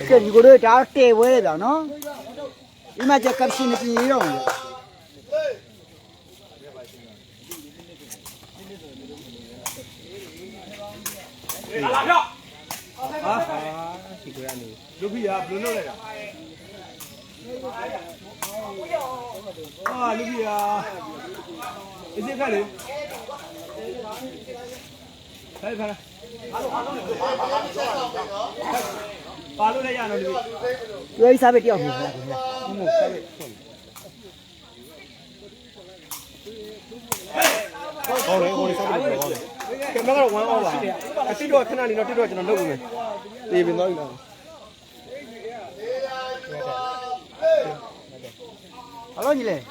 cái gì đây đã tê với rồi nó nhưng mà chắc cần xin được gì đâu làm đâu chỉ cười ăn đi lúc bây giờ lúc này lúc bây giờ cái gì phải đi phải phải ba lúc này ăn rồi người sao bị tiêu hủy 오늘 사비로 먹어. 내가 원하는 거 봐. 띠도 하나니 너 띠도 저는 넣으면. 이 빈도 이나. alo gì này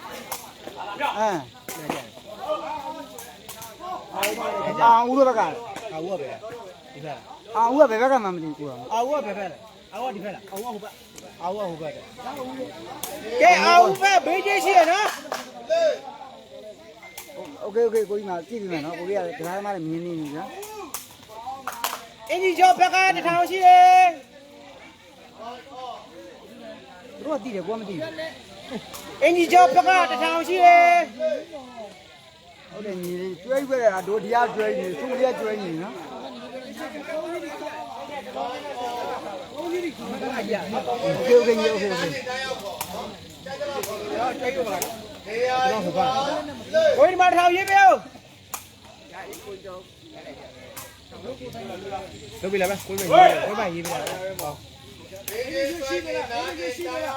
udah bakal 아우가 배. 이봐. udah bakal mama di kurang 아우가 배배. 아우가 디배라. 아우가 호바. 아우가 호바. cái 아우가 베제시야 나. ok ok cô đi mà chi mà nó cô đi cái thứ mà miếng này nhá anh đi cho bé cái để tháo xí. rồi đi để qua mà đi anh đi cho bé cái để tháo xí. ok nhìn chơi với là đồ đi chơi nhìn xuống đi chơi nhìn nó ok ok nhiều ok ok कोई मार खाओ ये पे आओ तो भी लगा कोई भाई ये भी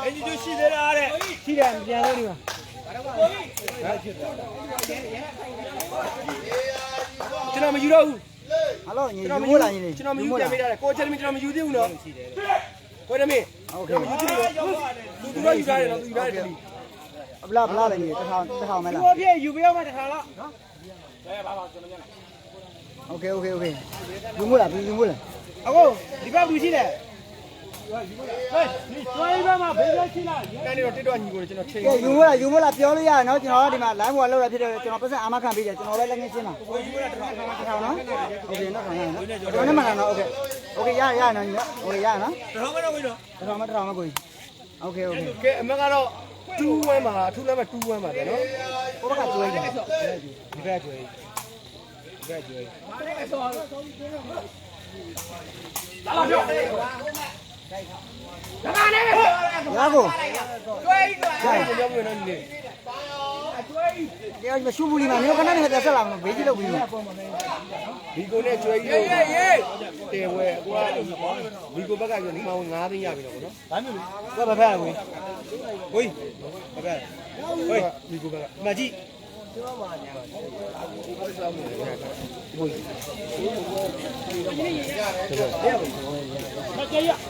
एनी जो सी दे रहा है सी दे क्या हो रही है चलो मैं जुड़ा हूँ alo nhìn mua là nhìn चलो मैं जुड़ा मेरा है कोई चल मैं चलो मैं जुड़ी हूँ ना कोई ना मैं ok तू ना जुड़ा है ना तू जुड़ा है अब la là gì cái thao mày là mua phía dù béo mà thằng đó ok ok ok dùng mua là ako đi bao đủ chi đấy tôi mà bây giờ chi là cái này nó tết đoan nhiều rồi cho nó chơi cái dùng mua làပြောလို့ရနော်ကျွန်တော်ဒီမှာ live ပေါ်လောက်တာဖြစ်တယ်ကျွန်တော်ပတ်စံအာမခံပေးတယ်ကျွန်တော်ပဲလက်ငင်းရှင်းပါထောင်နော် okay နော်ထောင်နော်ကျွန်တော်နဲ့မှလာနော် okay okay ရနော်ညီနော် okay ရနော် ထောင်မတော့ဘူးနော် ထောင်မကို okay okay ကဲအမကတော့2-1မှာထူးလည်းမ2-1ပါပဲနော် ကိုဘက်ကကျွေးတယ် ဒီဘက်ကျွေးလာပြောဒါကနေရကိုကျွေးကြောင်းဝင်နေနေ ဒီမရှုဘူးလီမှာမျိုးခဏနဲ့တက်ဆက်လာမှာဘေးကြီးလောက်ပြီး ဒီကိုနဲ့ကျွေးရေးတေဝဲကွာဒီကိုဘက်ကကျွေးဒီမှာ9သိန်းရပြီတော့ဗောနော်ဘာမျိုးလဲဘယ်ဖက်ကိုဘယ်ဒီကိုဘက်ကမကြည့်အ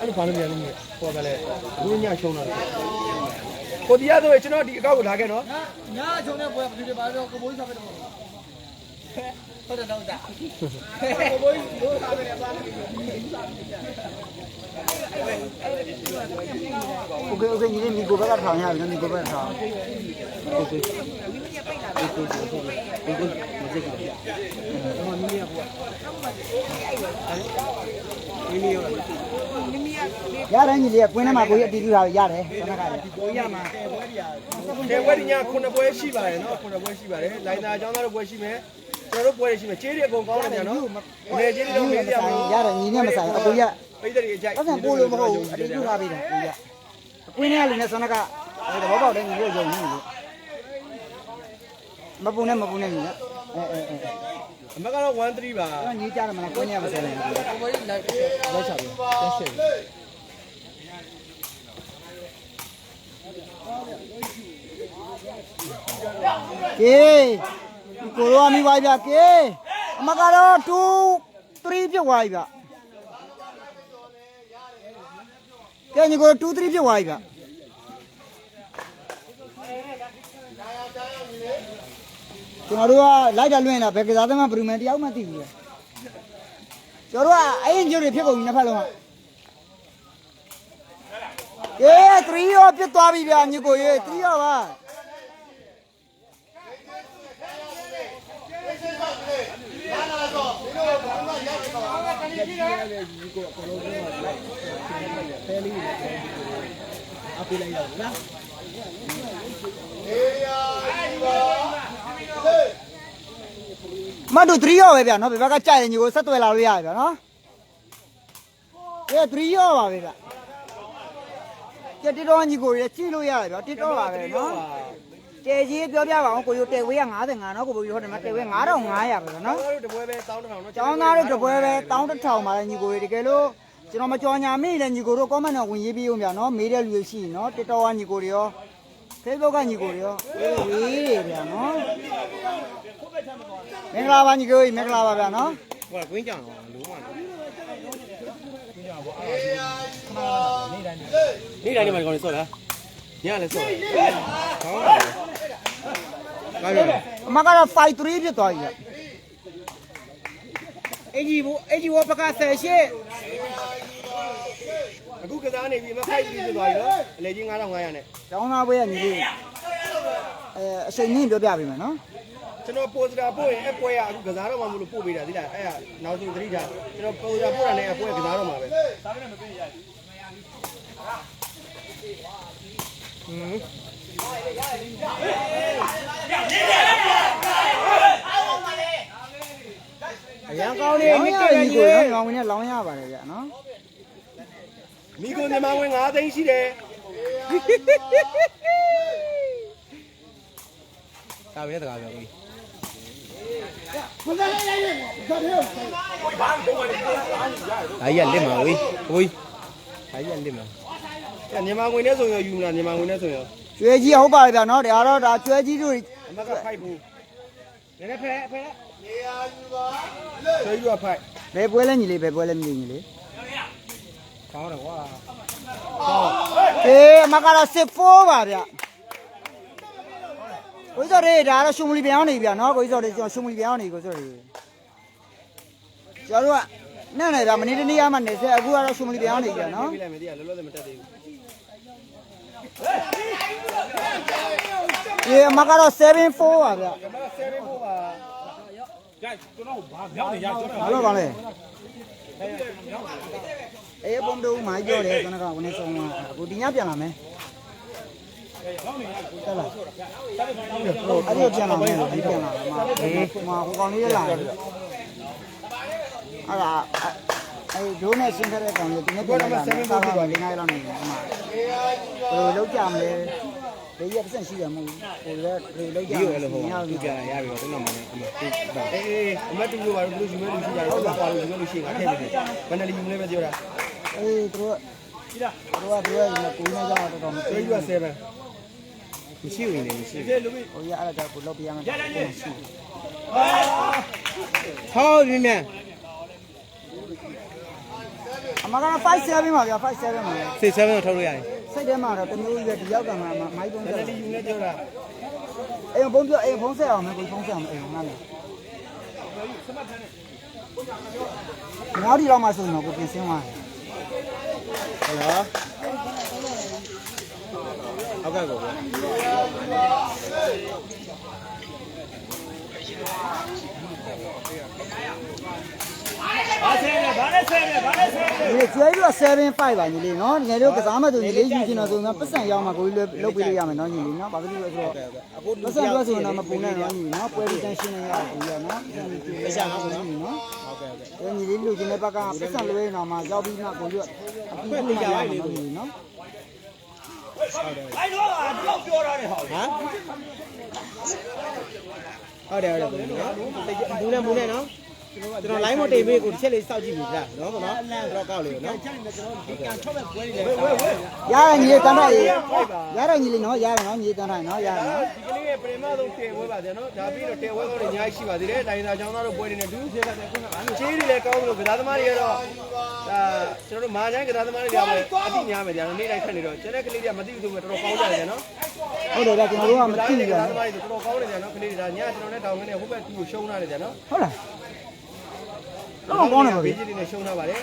ဲ့ဘာလို့လဲလို့ပေါ်ပါလေဘူးညချုံတာကိုတရားဆိုရင်ကျွန်တော်ဒီအကောက်ကိုလာခဲ့နော်ညချုံတဲ့ပွဲဘယ်လိုပါတော့ကိုဘိုးစားပဲတော့ဟုတ်တယ်တော့ဒါကိုဘိုးတို့စားပဲပါလို့ okay okay ညီလေးမိကိုဘက်ကထောင်ရပြီနော်မိကိုဘက်ကထောင် okayရတယ်ညီလေးကွင်းထဲမှာကိုကြီးအတီးပြထားရတယ်ဆန္ဒကလည်းကိုကြီးရမှာ တဲ့ဝဲည9ပွဲရှိပါတယ်နော်9ပွဲရှိပါတယ်လိုင်းသာအကြောင်းသားတို့ပွဲရှိမယ်ကျွန်တော်တို့ပွဲရှိမယ်ကျေးတွေအကုန်ကောင်းတယ်ဗျာနော်ငယ်ကျေးတွေတော့မေးရမှာ ရတယ်ညီနဲ့မဆိုင်အကိုကြီး ပိတ်တယ်အကြိုက် အဲ့ဒါပို့လို့မဟုတ်ဘူးအတီးပြထားပြီးတယ်ကိုကြီးကွင်းထဲကလူနဲ့ဆန္ဒကအဲ့ဒါဘောပေါက်တဲ့ညီတို့ယုံနေလို့မပူနဲ့ညီနဲ့အမကတော့1-3ပါညီကြတယ်မလားကွင်းထဲမဆိုင်ဘူးကိုကြီးလိုက်ချပြီတက်ရှယ်ကေကိုရောမိပါဗျာကေအမကတော့2-3ပြတ်သွားပြီဗျကဲညီကို2-3ပြတ်သွားပြီဗျကျွန်တော်တို့ကလိုက်တာလွင့်တာဘယ်ကစားသမားဘယ်သူမှတယောက်မှသိဘူးကျွန်တော်တို့ကအဲ့ဒီညို့တွေဖြစ်ကုန်ပြီနှစ်ဖက်လုံးက3ရောပြတ်သွားပြီဗျာညီကိုရေ3ရောပါဒီကိုအကုန်လုံး လေးအပေးလိုက်ရအောင်နော် မတ်တို့3ရောပဲဗျာနော်ဘယ်ဘက်ကကြိုက်ရင်ညီကိုဆက်သွယ်လာလို့ရတယ်ဗျာနော်3ရောပါပဲဗျာတစ်တော်ညီကိုရကြည့်လို့ရတယ်ဗျာတစ်တော်ပါပဲနော်တဲကြီးပြောပြပါအောင်ကိုရိုတဲဝေးက55နော်ကိုဘိုးကြီးဟိုတယ်မှာတဲဝေး9500ပဲဗျာနော် တပွဲပဲတောင်းတစ်ထောင်နော် ကျောင်းသားတို့တပွဲပဲ1100ပါလေညီကိုတွေတကယ်လို့ကျွန်တော်မကြော်ညာမိလေညီကိုတို့ comment နဲ့ဝင်ရေးပြီးဦးဗျာနော်မေးတဲ့လူတွေရှိရင်နော်တစ်တော်ကညီကိုတွေရော Facebook ကညီကိုတွေရောဝေးတယ်ဗျာနော်မင်္ဂလာပါညီကိုကြီးမင်္ဂလာပါဗျာနော် ဟိုကကွင်းကြောင်လုံးဝနေ့တိုင်းမှာကောင်နေစော့လားညလည်းစော့ခေါင်းပါအမကတော့53ဖြစ်သွားပြီဗျ အကြီးဘောပကဆက်ရှေ့အခုကစားနေပြီမဖိုက်ပြီးဖြစ်သွားပြီနော်အလေကြီး9500နဲ့ ကျောင်းသားပွဲကညီလေးအချိန်ကြီးပြောပြပေးမယ်နော် ကျွန်တော်ပိုစတာပို့ရင်အပွဲကအခုကစားတော့မှမလို့ပို့ပေးတာဒီလားအဲ့ကနောက်ဆုံးသတိထားကျွန်တော်ပိုစတာပို့တာနဲ့အပွဲကစားတော့မှာပဲအရန်ကောင်းနေမိကညီကိုနော် လောင်ဝင်နဲ့လောင်ရပါတယ်ဗျာနော် မိကိုမြန်မာဝင်9သိန်းရှိတယ်ဒါပဲတကားပြောပြီဒါကြီးကလက်မှာဝေးဝေးဒါကြီးကလက်မှာမြန်မာဝင်နဲ့ဆိုရင်ယူမလားမြန်မာဝင်နဲ့ဆိုရင် ကျွဲကြီးဟုတ်ပါတယ်ဗျာနော်ဒါကတော့ဒါကျွဲကြီးတို့ အမကဖိုက်ဘူးနည်းနည်းဖဲဆွေးရဖိုက် ဘယ်ပွဲလဲညီလေးဘယ်ပွဲလဲမသိညီလေး ကောင်းတယ်ကွာ အမကတော့64ပါဗျာကိုကြီးစော်တွေဒါကတော့ရှုံမလီပြောင်းနေဗျာနော်ကိုကြီးစော်တွေကျွန်တော်ရှုံမလီပြောင်းနေကိုစော်တွေကျွန်တော်တို့ကနဲ့နေဗျာမနေ့တနေ့မှနေဆက်အခုကတော့ရှုံမလီပြောင်းနေဗျာနော် ပြလိုက်မယ်ဒီကလောလောဆယ်မတက်သေးဘူး အမကတော့74ပါဗျာ ကျွန်တော်7ဖို့ပါ ကျွန်တော်ဘာပြောင်းနေရကျွန်တော် ဘာလို့ပါလဲဘုံတို့မိုင်းပြောတယ်ကျွန်တော်ကဝင်နေဆုံးမှာအခုဒီညပြန်လာမယ်တက်လာအဲ့ဒီပြန်လာမယ်ဒီပြန်လာမှာဟိုကောင်လေးလာတယ်အဲ့ဒါအဲ့ဒိုးနဲ့ရှင်းခဲ့တဲ့ကောင်လေးဒီနေ့ပြန်လာမယ်7ဖို့ဖြစ်သွားတယ်9လောက်နေတယ်အမဘယ်လိုလုပ်ကြမလဲဒီရက်ပတ်ရှိတယ်မဟုတ်ဘူးဟိုလည်းဒီလောက်ကြ ဒီလိုလည်းဟိုသူပြန်ရပြီတော့တော့မှလည်းအမအေးအမတူလို့ပါလို့ယူမဲလို့ရှိတာတော့ပါလို့ယူမဲလို့ရှိတာထည့်နေတယ်ဘယ်နဲ့ယူမဲပဲပြောတာ အေးတို့ဒီမှာကိုင်းနေကြတော့တော်မ ဆွေးရ7မရှိဝင်နေမရှိဘူး ဟိုရအဲ့ဒါကိုလောက်ပြရမယ်ရှိ ဟောဒီမြန် အမက57ပါဗျာ57ပါ 67တော့ထုတ်လို့ရတယ် စိတ်ထဲမှာတော့တမျိုးကြီးပဲဒီရောက်ကမှမိုက်ပုံး ဘယ် ဆက် နဲ့ယူမဲပြောတာ အိမ်ဘုံပြောအိမ်ဖုံးဆက်အောင်မယ်ကိုဖုံးဆက်အောင်အိမ်ငါလည်းနောက်ဒီတော့မှဆိုရင်တော့ကိုပြင်ဆင်းသွား ဟုတ်လားဟုတ်ကဲ့ကိုဒီကျွေးပြီးတော့75ပါညီလေးနော်ငယ်တို့ကစားမှဆိုညီလေးယူချင်တော့ဆိုရင်ပတ်စံရောက်မှကိုကြီးလုတ်ပေးလို့ရမယ်နော်ညီလေးနော်ဘာဖြစ်လို့လဲဆိုတော့ပတ်စံပြောဆိုရင်တော့မပူနဲ့နော်ညီနော်ပွဲပြီးတန်းရှင်းနေရတယ်ကိုကြီးကနော်လက်ရှာနော်ညီနော်ဟုတ်ကဲ့ညီလေးလူချင်းတဲ့ဘက်ကပတ်စံလွှဲနေတော့မှရောက်ပြီးမှကိုကြီးကအပြည့်ပြရမယ်နော်ညီနော် အဲ့တော့တော့ပြောတာလေဟော ဟမ်ဟုတ်တယ်ဘူးနဲ့နော်ကျွန်တော် line မတိတ်ပေးကိုတစ်ချက်လေးစောက်ကြည့်ပြီလားနော်ဗောနော်တော့ကောက်လေနော် ကျွန်တော်ဒီကန်ထွက်မဲ့ပွဲတွေလေ ရတယ်ညီလေးတန်းထားရေရတယ်ညီလေးနော်ရတယ်နော်ညီလေးတန်းထားနော်ရတယ်နော် ဒီကလေးရဲ့ပရိမဆုံးတင်ဝဲပါဗျာနော်ဒါပြီးတော့တင်ဝဲကောင်းတွေအများကြီးရှိပါသေးတယ်တိုင်းသာချောင်းသားတို့ပွဲတွေနဲ့ဒူးဖြစ်ပါတယ်ခုနကကျေးတွေလည်းကောင်းလို့ကစားသမားတွေကတော့ဒါကျွန်တော်တို့မာချိုင်းကစားသမားတွေကလည်းအတိများမယ်ဗျာနေ့တိုင်းခက်နေတော့ကျန်တဲ့ကလေးတွေကမသိဘူးဆိုမှတော်တော်ကောင်းကြတယ်နော် ဟုတ်တယ်ဗျကျွန်တော်တို့ကမသိဘူးဗျ ကစားသမားတွေတော်တော်ကောင်းနေတယ်နော်ကလေးတွေဒါညကျွန်တော်နဲ့တောင်းကနေဟိုဘက်သူ့ကိုရှုံးထားတယ်ဗျာနော် ဟုတ်လားတော့ကောင်းတယ်ဗျ ဘေးကြီးတွေနဲ့ရှုံးထားပါတယ်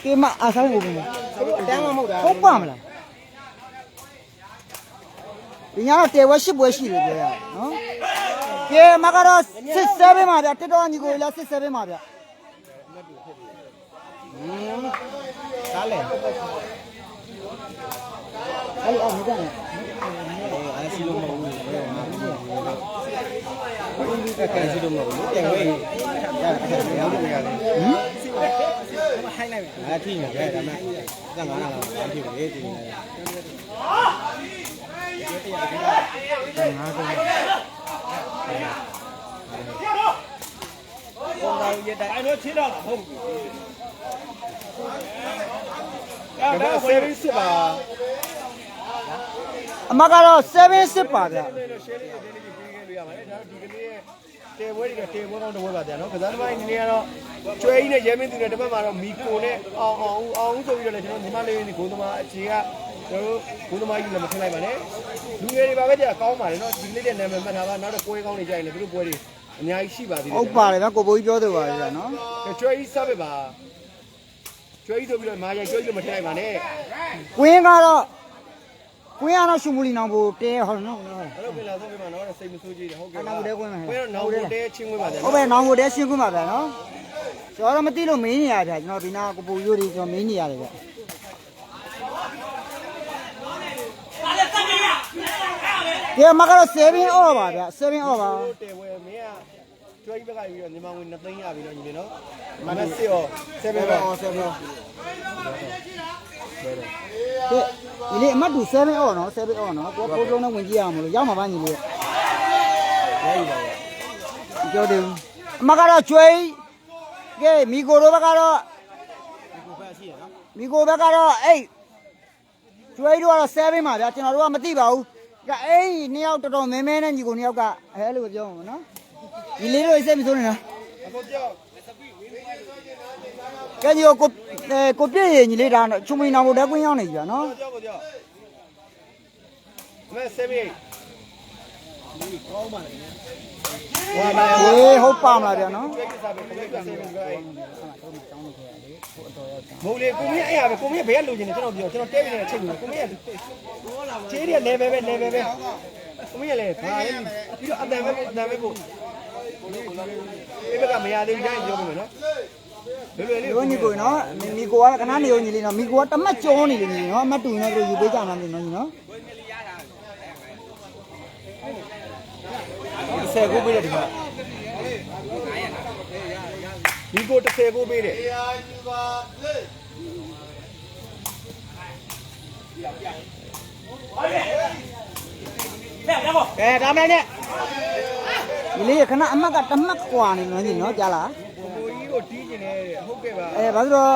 ကေမအားဆိုင်ကိုပဲ အတန်းမဟုတ်တာ ဟုတ်ပါမလားဒီညတော့တေဝဲ10ပွဲရှိတယ်ပြောရနော်ကဲမကတော့67ပါဗျတက်တော်ညီကိုလာ67ပါဗျ ဒါလေ အဲ့လိုအမြဲတမ်း အဲ့စီလို့မဟုတ်ဘူးလေငါတို့ကဒီကကန်စီလို့မဟုတ်ဘူးပြန်ဝေးရတယ်ရောင်းလို့ရတယ်ဟင်ဟိုင်းလိုက်မယ်အဲ့ထိနေတယ်ဒါမှ55နာလောက်ဘာဖြစ်လဲဒီနေ့ပေါ်လာရတဲ့ 哎，我听到了，好。 ဒါက service ပါ အမကတော့7-6ပါဗျာ share လေးတွေလေးပေးခဲ့လို့ရပါတယ်ဒါတော့ဒီကနေ့ရဲ့တေပွဲတွေကတေပွဲကောင်းတစ်ပွဲပါဗျာနော်ကစားသမားကြီးနေကတော့ကျွဲကြီးနဲ့ရဲမင်းသူနဲ့တစ်ပတ်မှာတော့မီကိုနဲ့အောင်ဆိုပြီးတော့လည်းကျွန်တော်ညီမလေးနဲ့ဂုံသမားအခြေကကျွန်တော်ဂုံသမားကြီးလည်းမထင်လိုက်ပါနဲ့လူငယ်တွေပါပဲကြာကောင်းပါတယ်နော်ဒီကနေ့တဲ့နာမည်မှတ်ထားပါနောက်တော့ပွဲကောင်းတွေကြိုက်တယ်သူတို့ပွဲတွေအများကြီးရှိပါသေးတယ် ဟုတ်ပါတယ်ဗျာကိုဘိုးကြီးပြောသူပါလေဗျာနော် ကျွဲကြီးစားပဲပါကျွဲကြီးဆိုပြီးတော့မာရိုက်ကျွဲကြီးလို့မထင်လိုက်ပါနဲ့ ကွင်းကတော့ရှုံမူလီနောင်ဘူတဲဟောနော် အဲ့လိုပြန်လာဆုံးပြမှာနော်စိတ်မဆိုးကြည့်တယ်ဟုတ်ကဲ့ နောင်ဘူတဲကွင်းမှာ ဘယ်တော့နောက်ကိုတဲချင်းဝင်ပါဗျာ ဟုတ်ပဲနောင်ဘူတဲရှင်းကွင်းပါဗျာနော်ကျွန်တော်တော့မသိလို့မင်းနေရဗျာကျွန်တော်ဒီနာကိုပူရိုးတွေကျွန်တော်မင်းနေရတယ်ဗျာဒီမှာကတော့7 over ပါဗျာ7 over တဲဝဲမင်းကကျွဲကြီးဘက်ကပြီးတော့ညီမဝင်2သိန်းရပြီတော့ညီလေးနော်မမစစ်ရော7ပဲ7ပဲ ဒီလေအမတ်တူ7 over နော်7 over နော်ကိုပိုးလုံးနဲ့ဝင်ကြည့်ရအောင်လို့ရောက်မှာပါညီလေး ရည်ပါဗျာ ပြောတယ်အမကတော့ကျွေးကဲမီကိုတို့ဘက်ကတော့မီကိုဘက်ကတော့အဲ့ကျွေးတို့ကတော့7ပါဗျာကျွန်တော်တို့ကမသိပါဘူးကဲအဲ့နှစ်ယောက်တော်တော်မဲမဲနဲ့ညီကိုနှစ်ယောက်ကအဲ့လိုပြောမှာနော်ဒီလေးတို့စိတ်မဆိုးနေနော် အခုကြောက်က ဲညီကိုပြည့်ရင်ညီလေးဒါချုံမီနောင်ဘုတ်တဲကွင်းရောက်နေပြီဗျာနော် ကြောက်မဲ7 8ကောင်းပါလေဟောပါ ဟေးဟုတ်ပါမလားဗျာနော် ကျွဲကြီးစားပဲကိုကြီးက7ပဲမဟုတ်လေကိုမင်းအဲ့ရပဲကိုမင်းဘယ်ကလိုချင်လဲကျွန်တော်ပြောကျွန်တော်တဲနေတဲ့အချိန်ကိုကိုမင်းကခြေရ level ပဲ level ပဲကိုမင်းကလည်းဘာလဲပြီးတော့အတန်ပဲပို့ဒီဘက်ကမရသေးဘူးတိုင်းပြောပြမယ်နော်လွယ်လွယ်လေး တို့ညီကိုနော်မီကိုကကနားနေရောညီလေးနော်မီကိုကတမတ်ကျော်နေလေညီနော်အမတ်တူနေတို့ယူပေးကြမှာနေနော်ညီနော် 10ကိုပေးတယ်ဒီမှာဒီကို10ကိုပေးတယ် ကဲဒါမဲ့နဲ့ဒီလေးခဏအမတ်ကတမတ်ကွာနေနော်ညီနော်ကြားလား ကိုကြီးကိုတီးကျင်တယ်ဟုတ်ကဲ့ပါ ဘာလို့တော့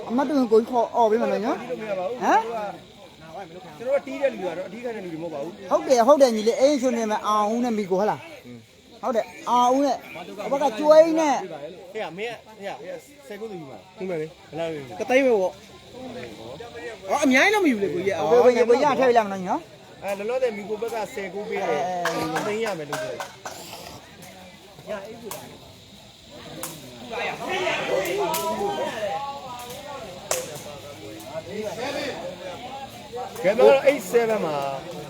အမတ်တူကိုခေါ်အော်ပေးမလို့နော် တီးလို့မရပါဘူး ဟမ် ကျွန်တော်တီးတဲ့လူကတော့အဓိကတဲ့လူတွေမဟုတ်ပါဘူး ဟုတ်တယ်ညီလေးအိမ်ရှင်နေမှာအောင်ဦးနဲ့မိကိုဟလားဟုတ်တယ်အောင်ဦးနဲ့ဘက်ကကျွေးနဲ့ ဟဲ့မင်းဟဲ့10ကိုသူယူပါဒီမှာလေဘယ်လောက်လဲ ကသိမ်းပဲပေါ့အော်အများကြီးတော့မယူလေကိုကြီး ဘယ်ဘယ်ဘယ်ရထည့်လိုက်မလို့နော် လောလောဆယ်မီကိုဘက်က10ကိုပေးတယ်သိမ်းရမယ်လို့ပြောကဲတော့87မှာ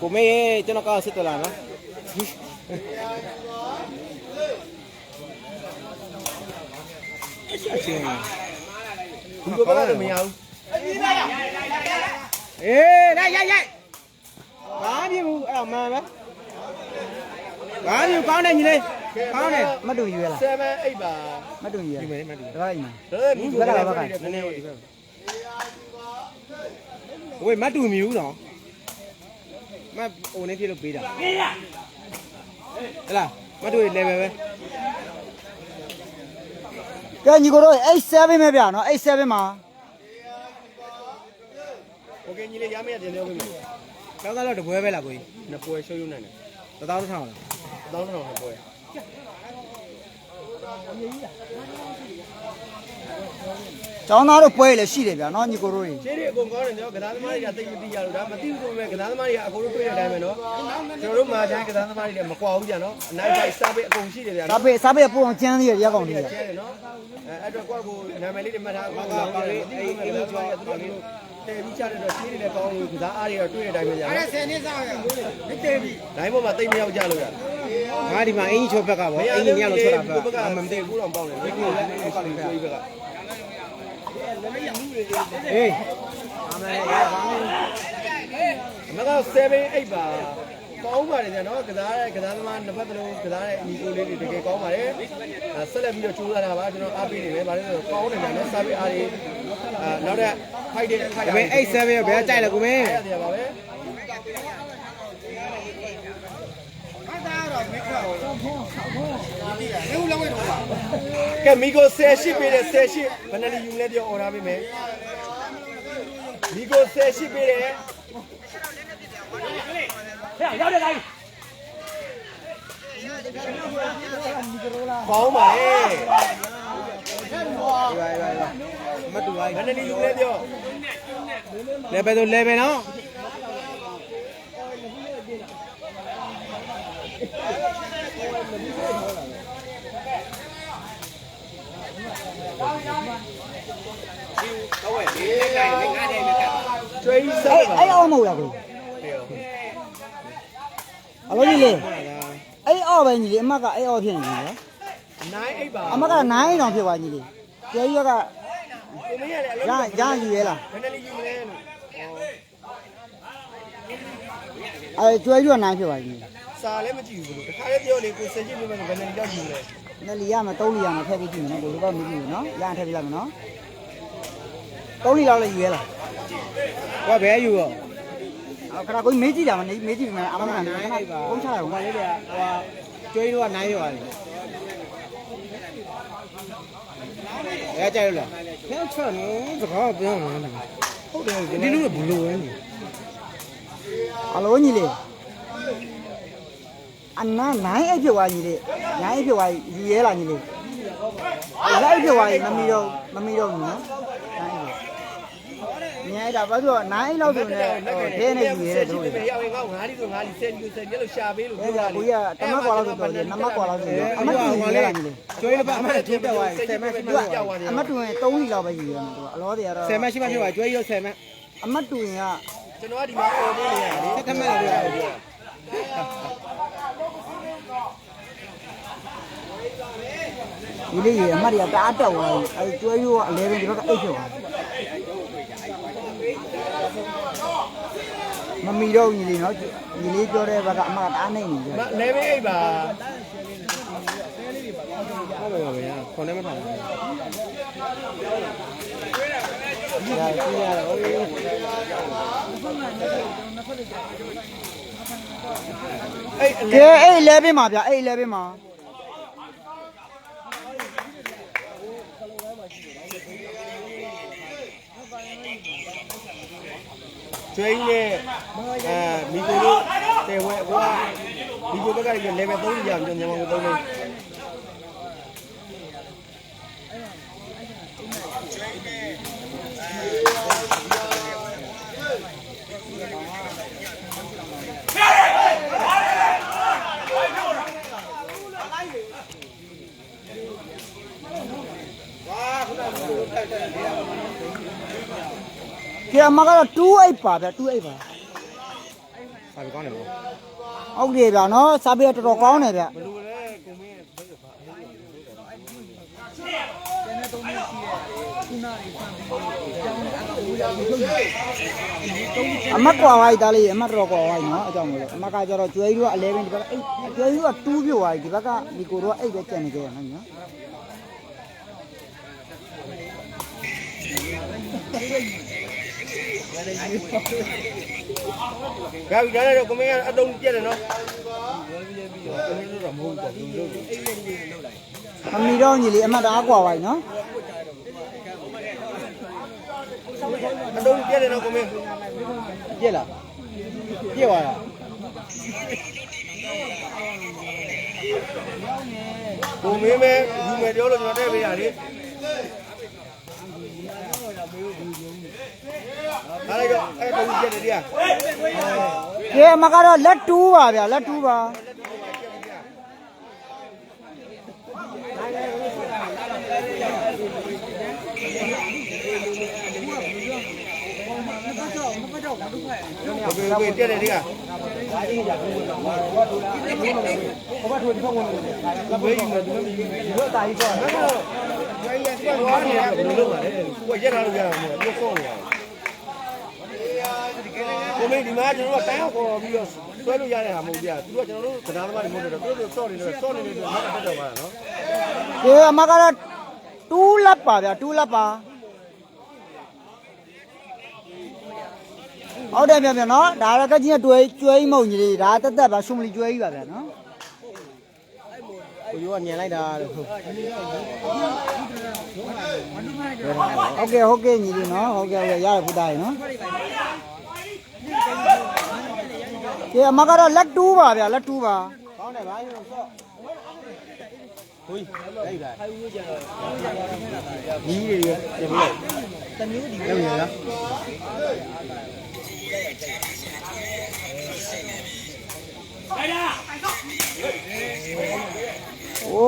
ကိုမေးကျွန်တော်ကစစ်တလာနော် ဒီကိုဘက်ကလည်းမရဘူး အေးလိုက်ဘာပြဘူးအဲ့တော့မှန်ပဲဘာပြကောင်းတယ်ညီလေးကောင်းတယ် မတူယူရလား 7 8ပါ မတူယူရ ဒီမယ်မတူ ဒါကအိမ်မှာ ဒါမီကိုဘက်ကနည်းနည်း ဝေးမတူမြူးတော့မဟိုနေဖြစ်လို့ပေးတာဟဲ့လားမတူ level ပဲ ကဲညီကိုတို့87ပဲဗျာနော်87မှာ โอเคညီလေးရမရတင်ပြောပေးမယ် ကောင်းတော့တပွဲပဲလားကိုကြီး နှစ်ပွဲရှုံးရုံနိုင်တယ် 1000ထောင်လား 1000ထောင်နှစ်ပွဲ ကျောင်းသားတို့ပွဲလည်းရှိတယ်ဗျာနော်ညီကိုတို့တွေ ရှင်းတယ်အကုန်ကောင်းတယ်နော်ကစားသမားတွေကတိတ်မသိရလို့ဒါမသိဘူးဆိုပေမဲ့ကစားသမားတွေကအကုန်လုံးတွေ့တဲ့အတိုင်းပဲနော်ကျွန်တော်တို့မာချိုင်းကစားသမားတွေလည်းမကွာဘူးကြာနော်အနိုင်ပိုက်စားပေးအကုန်ရှိတယ်ဗျာ စားပေးပို့အောင်ကျန်းသေးရရက်ကောင်တွေ ကျဲတယ်နော်အဲ့တော့ကိုယ့်ကိုနာမည်လေးတွေမှတ်ထားအောင်လောင်းပါလေအဲ့လိုကြောက်ရသူတို့တယ်ပြီးချတဲ့တော့ရှင်းနေလည်းကောင်းလို့ကစားအားတွေကတွေ့တဲ့အတိုင်းပဲကြာနော် 10နှစ်စားရမတေးပြီ ဒိုင်းပေါ်မှာတိတ်မရောက်ကြလို့ရ ငါဒီမှာအင်ကြီးချိုးဘက်ကပေါ့အင်ကြီးညလို့ဆိုတာ ဘက်က မ မသိဘူးတော့ပေါင်းတယ်ဒီကိုလည်းအဲ့ကောင်တွေတွေ့ဘက်က အေးအမေရပါမယ် နောက်7 8ပါကောင်းပါတယ်ဗျာနော်ကစားသမားနှစ်ဖက်သလုံးကစားတဲ့အညီကိုလေးတွေတကယ်ကောင်းပါတယ်ဆက်လက်ပြီးတော့ကြိုးစားတာပါကျွန်တော်အားပေးနေတယ်ဗါလို့ကောင်းတယ်ဗျာနော်စာပေအားတွေနောက်တဲ့ fight တဲ့ fight ဒါပေမဲ့အဲ့7ရောဘယ်ကကြိုက်လဲကိုမင်း အဲ့ဒါပါပဲကဲမီကို18ပေးတယ်18ဘယ်နှလီယူလဲပြော order ပေးမယ်မီကို18ပေးတယ်ရောက်တယ်လိုက်ပေါင်းပါလေမတူပါ ဘယ်နှလီယူလဲပြော လေပဲဆိုလေပဲနော်ကျွေးစားပါ အဲ့အောင်မဟုတ်လားကိုအလိုကြီးလေအဲ့အော်ပဲညီလေးအမကအဲ့အော်ဖြစ်နေပြီနော် 9 8ပါ အမက9တောင်ဖြစ်သွားညီလေးကျွေးရက ကိုမင်းရလေအလုံး ရယူရဲလား ဘယ်နှလီယူလဲလို့ အဲ့ကျွေးရ9ဖြစ်သွားညီလေး စာလည်းမကြည့်ဘူးလို့တခါလေးပြောလေကို18ပြမယ်ဘယ်နှလီရောက်ယူလဲ နဲ့လီရမှာ3လီရမှာထည့်ပြီးကြည့်မယ်နော်ကိုလိုတော့မကြည့်ဘူးနော်ရရင်ထည့်ပြလိုက်မယ်နော်3လီလောက်လည်းယူရဲလား ဟောဘယ်ယူရော ခဏကိုမေးကြည့်တာမနေမေးကြည့်မယ်အမကန်ခဏပုံးချရအောင် ဟိုလေးတွေကဟိုကျွေးတော့9ရောလေဘယ်ကြိုက်လို့လဲဖျောက်ချနော်စကားပြောမှာဟုတ်တယ်ဒီလိုဘလို့ဝဲနေ အလိုညီလေးအနာ9အိပ်ဖြစ်သွားညီလေး9အိပ်ဖြစ်သွားယူရဲလားညီလေးလိုက်ဖြစ်သွားမမီတော့ဘူးနော်ညအဲ့ဒါဘာလို့9အိပ်လောက်ဆိုနေခဲနေယူရဲတို့ ပဲရောက်ရင်ငါ့9လီဆို9လီ10လီဆို10လီလို့ရှာပေးလို့ အဲ့ဒါကိုကြီးကတမတ်ကွာလောက်ဆိုတော့နမတ်ကွာလောက်ဆိုတော့အမတ်တူယူရဲလားညီလေး ကျွေးတော့အမတ်ထင်းတက်သွား10မတ်ရှိမှ အမတ်တူရင်3လီလောက်ပဲယူရမှာသူကအလောတွေကတော့ 10မတ်ရှိမှဖြစ်သွားကျွေးရော10မတ် အမတ်တူရင်က ကျွန်တော်ကဒီမှာအော်ပေးနေရတယ်လေ 10မတ်လို့ပြော ဒီလေးကြီးအမတ်တွေကတအားတက်သွားပြီအဲကျွဲရိုးကအလဲပဲဒီဘက်ကအိတ်ဖြစ်သွားမမီတော့ညီလေးနော်ညီလေးပြောတဲ့ဘက်ကအမကတအားနိုင်နေကြ 11 8ပါ ဟုတ်ပါဗျာခေါင်းထဲမှာထားတယ် ရစီရတော့ အဲ့ ကဲအဲ့လဲပေးမှာဗျအဲ့လဲပေးမှာ ကျွေးနဲ့မီကိုတို့တဲဝဲဟိုကမီကိုဘက်ကလည်း level 3ကြာကျွန်တော်မြန်မာကို3လို့ကဲအမကတော့28ပါဗျ28ပါ စာပေကောင်းတယ်ဗော ဟုတ်တယ်ဗျနော်စာပေတော်တော်ကောင်းတယ်ဗျ ဘယ်လိုလဲကိုမင်းအမတ်ကွာဝိုက်သားလေးအမတ်တော်ကွာဝိုက်နော်အကြောင်းမလို့အမကကျတော့ကျွဲရိုးက11ဒီဘက်ကအိတ်ကျွဲရိုးက2ပြိုသွားပြီဒီဘက်ကဒီကိုတော့အိတ်ပဲကျန်နေကြရနော်ညီနော် ဒါပြီဒါလည်းကိုမင်းကအတုံးပြက်တယ်နော်ကိုမင်းတို့တော့မဟုတ်ဘူးလို့ မမီတော့ညီလေးအမတ်တအားကွာဝိုက်နော် အတုံးပြက်တယ်နော်ကိုမင်း ပြက်လားပြက်သွားတာ ကိုမင်းပဲယူမယ်ပြောလို့ကျွန်တော်တဲ့ပေးရလေအားလိုက်တော့အဲ့တုံးပြက်တယ်တရား ကဲအမကတော့လက်တူးပါဗျလက်တူးပါကိုပြက်တယ်တရားဘယ်ယူမယ်သူမယူဘူးဘယ်တာကြီးတော့ကျွေးရကွာသွားနေတယ်ဘယ်လိုလုပ်ပါလဲကိုရက်ထားလို့ရမှာမဟုတ်ဘူးဆော့နေရတယ် ကိုမင်းဒီမှာကျွန်တော်တို့တိုင်းအောင်ခေါ်ပြီးတော့ဆွဲလို့ရတဲ့ဟာမဟုတ်ပြသူတို့ကကျွန်တော်တို့တရားသမားတွေမဟုတ်တော့သူတို့စော့နေတော့စော့နေတယ်ဆိုတော့တက်တော့ပါနော် ဒီအမကတော့တူးလက်ပါဗျာတူးလက်ပါဟုတ်တယ်ဗျာနော်ဒါရကကြီးကကျွဲမုံကြီးလေးဒါတက်တက်ပါရှုံးလီကျွဲကြီးပါဗျာနော် ကိုရိုးကညံလိုက်တာလို့ဟုတ် ဟုတ်ကဲ့ညီလေးနော်ဟုတ်ကဲ့ရတယ်ဖူးသားရေနော်ဒီအမကတော့လက်တူးပါဗျာလက်တူးပါ ကောင်းတယ်ဗျာဆော့ဟိုးလိုက်တာညီတွေရပြင်ပြီးတမျိုးဒီလောက်ရလား โอ้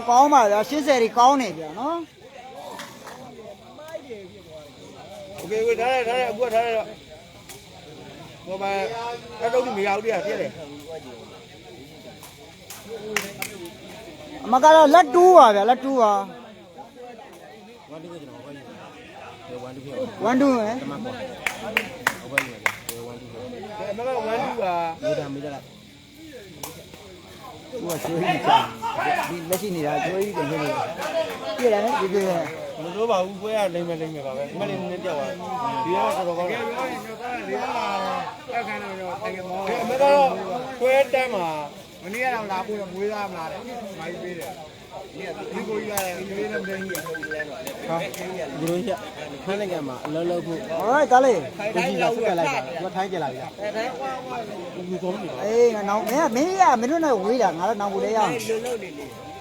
ကောင်းပါဗျာ80တွေကောင်းနေဗျာနော် โอเคကိုထားရတယ်အခုထားရတော့ဟိုမှာတက်တော့မရဘူးတရားပြည့်တယ် အမကတော့လက်တူးပါဗျာလက်တူးပါ1 2ဟဲ့ အမက1 2ပါ မေးတာမေးကြလား သူကဆွေးကြီးချာဒီလက်ရှိနေတာကျွေးကြီးတင်နေတယ်ပြည့်တယ်နော်ဒီပြည့်တယ် မလို့ပါဘူးပွဲရလိမ့်မယ်ပါပဲမလေးနည်းကြောက်ပါဒီကတော့တော်တော်ကောင်းတယ်အမကတော့ပွဲတန်းမှာ မနေ့ကတော့လာဖို့မွေးသားမလားတဲ့မိုင်းပေးတယ်ဒီကိုကြီးရတယ်ဒီလေးနဲ့မင်းကြီးဟုတ်လဲတော့ဟာဒီလိုချက်ထိုင်းနိုင်ငံမှာအလုံးလုံးဖို့ ဟောတားလေး ဒီကြီးကစက်ကလိုက်တာသူကထိုင်းကြလာပြီလားဒီကောင်းနေပါ အေးငါနောင်မင်းတို့နဲ့ဝေးတာငါတော့နောင်ဘူးလေရအောင်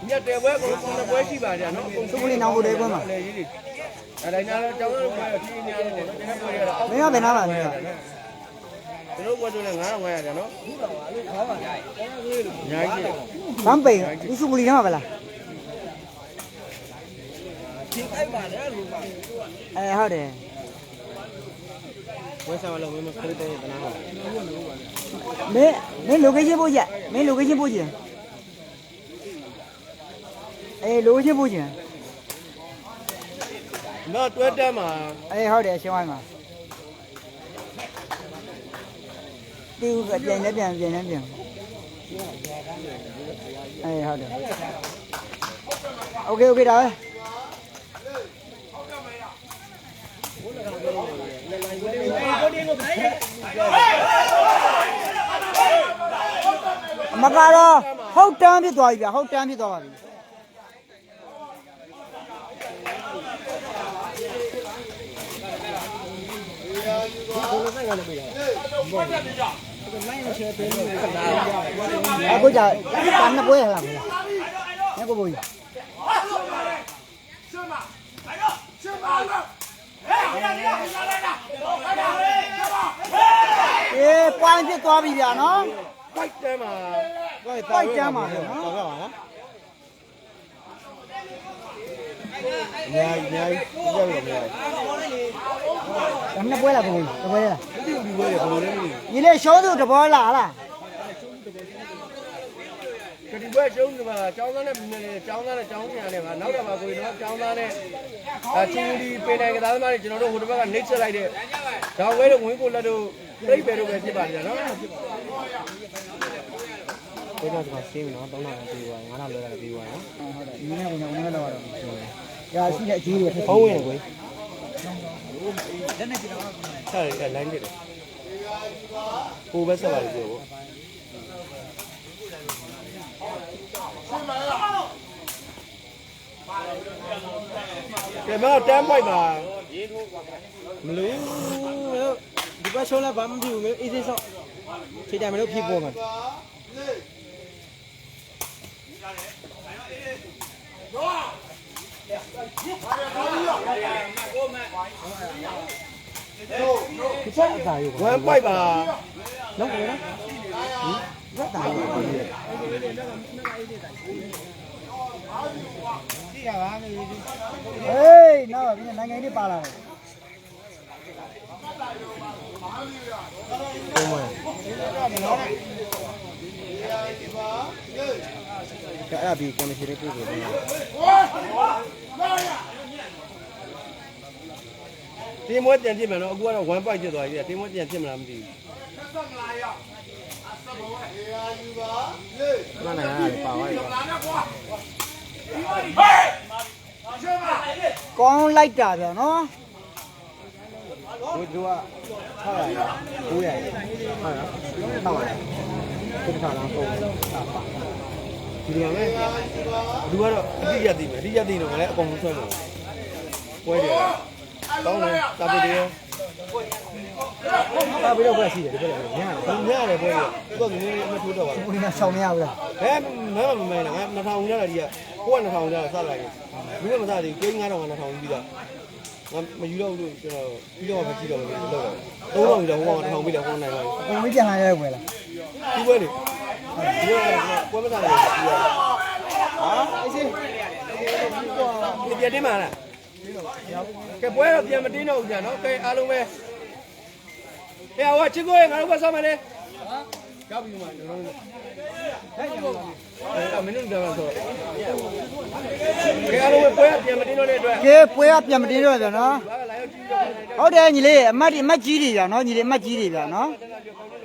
ညက်တယ်ပွဲကိုပွဲရှိပါကြနော် သူကလေးနောင်ဘူးလေကွန်းမှာ လေကြီးတွေအဲ့ဒါညာတော့ကျောင်းတော်ပွဲအချင်းများလို့ပေါ့နော်ဒီနေ့ပွဲရတော့ မင်းကဘယ်နာမှာမင်းက ကျွန်တော်ပွဲဆိုလဲ9500ကျန်နော်ညာကြီး ဘမ်ပိန်ဒီစုကလေးနားမှာဗလားဟုတ်တယ် ဝယ်ဆောင်လို့မင်းမခိုးတဲ့တနားဟုတ် မင်း location ပို့ကြမင်း location ပို့ကြအေး location ပို့ကြ နော်တွဲတက်မှာ အေးဟုတ်တယ်ရှင်းဝိုင်းမှာတီးဦးကပြန်နေပြန်အေးဟုတ်တယ်โอเคဒါပဲမကတော့ဟုတ်တန်းဖြစ်သွားပြီဗျဟုတ်တန်းဖြစ်သွားပါပြီအခုကြာတန်းနှစ်ပွဲဟလာမလားညကိုဘိုးကြီးအေးပွိုင်းဖြစ်သွားပြီဗျာနော် ပိုက်တက်မှာ ပိုက်ကျမ်းပါဗျာနော် တော့ပါလားညာညာပြောလို့မရဘူး ဒါနှစ်ပွဲလားကိုဘိုးကြီးတစ်ပွဲလား ဒီပွဲရဘယ်လိုလဲမသိ ညီလေးရှောသူတဘောလားဟလား ဒီပွဲကျုံးကမှာကျောင်းသားနဲ့ကျောင်းသားနဲ့ကျောင်းပြန်နဲ့ပါနောက်တော့ပါကိုနော်ကျောင်းသားနဲ့ချူလီပေနိုင်ကစားသမားတွေကျွန်တော်တို့ဟိုတစ်ဘက်ကနှိမ့်ဆက်လိုက်တဲ့ဇောင်းဝဲတို့ဝင်းကိုလက်တို့ပြိပယ်တို့ပဲဖြစ်ပါလိမ့်နော် ဘယ်တော့ဒီမှာရှင်းပြီနော်3000ပေးသွား5000လွှဲတာပေးသွားနော် ဟုတ်တယ်ညီလေးကတော့တော့တော့ရာရှိတဲ့အကြီးတွေဖြစ် ဖုံးဝင်ကို ဆက်လိုင်းတယ်ကိုပဲဆက်ပါလိမ့်ပြောကဲမတန်းပိုက်ပါ မလို့ဒီဘက်ရှုံးလဲဘာမှမဖြစ်ဘူးမင်းအေးစေးဆော့ခြေတိုင်မလို့ဖြည့်ပေါ်မှာ ဒီချက်အသာယူ ဝမ်းပိုက်ပါ လုံးတယ်နော်ရက်တာယူဟေးနော်ဒီနိုင်ငံလေးပါလာတယ် ပုံမှန်အဲ့ဒါပြီးကွန်မရှင်လေးပြုတ်တယ် တင်းမွေးပြန်ဖြစ်မယ်နော်အခုကတော့1 point ဖြစ်သွားပြီတင်းမွေးပြန်ဖြစ်မလားမသိဘူး မနိုင်ရတယ်ပါသွားတယ် ကောင်းလိုက်တာဗျာနော် ဒီက600 900ဟုတ်လားဟုတ်လားဒီတစ်ခါလားပုံတာပါ ဒီလိုပဲလူကတော့အတိရသိမယ်အတိရသိတော့လည်းအကုန်လုံးဆွဲမှာပွဲတယ်တောင်းတယ်တာပီတယ်တာပီတော့ပွဲရှိတယ်ဒီဘက်လည်းညရတယ်ပွဲတယ်သူကနည်းနည်းမထိုးတော့ပါဘူး ဘုရားဆောင်မရဘူးလား ဘယ်မမဲလားငါ2000ရတာဒီကကိုက2000ရတာစလိုက်ရင်လူကမစားသေးဘူးကိန်း9000က2000ပြီးတော့ငါမယူတော့ဘူးကျွန်တော်ပြီးတော့မှကြည့်တော့မယ်လို့တော့3000ပြီးတော့ဟိုက1000ပြီးတော့ဟိုနိုင်ပါပြီ အကုန်မပြန်လာရဲွယ်လား ဒီပွဲလေဒီပွဲမစားသေးဘူးဒီက ဟာအေးစေး ဒီပြန်တင်းမှာလားကဲပွဲတော့ပြန်မတင်းတော့ဘူးကြာနော်ကဲအားလုံးပဲဟဲ့ဟိုချစ်ကိုငါတို့ဘက်ဆောင်မလဲရောက်ပြီမှာကျွန်တော်တို့ဟဲ့မင်းတို့တော့ဆိုကဲအားလုံးပဲပွဲပြန်မတင်းတော့တဲ့အတွက်က ဲပွဲကပြန်မတင်းတော့ဗျာနော် ဘာလာရောက်ကြည့်တော့ ဟုတ်တယ်ညီလေးအမတ်ကြီးတွေဗျာနော်ညီလေးအမတ်ကြီးတွေဗျာနော် တ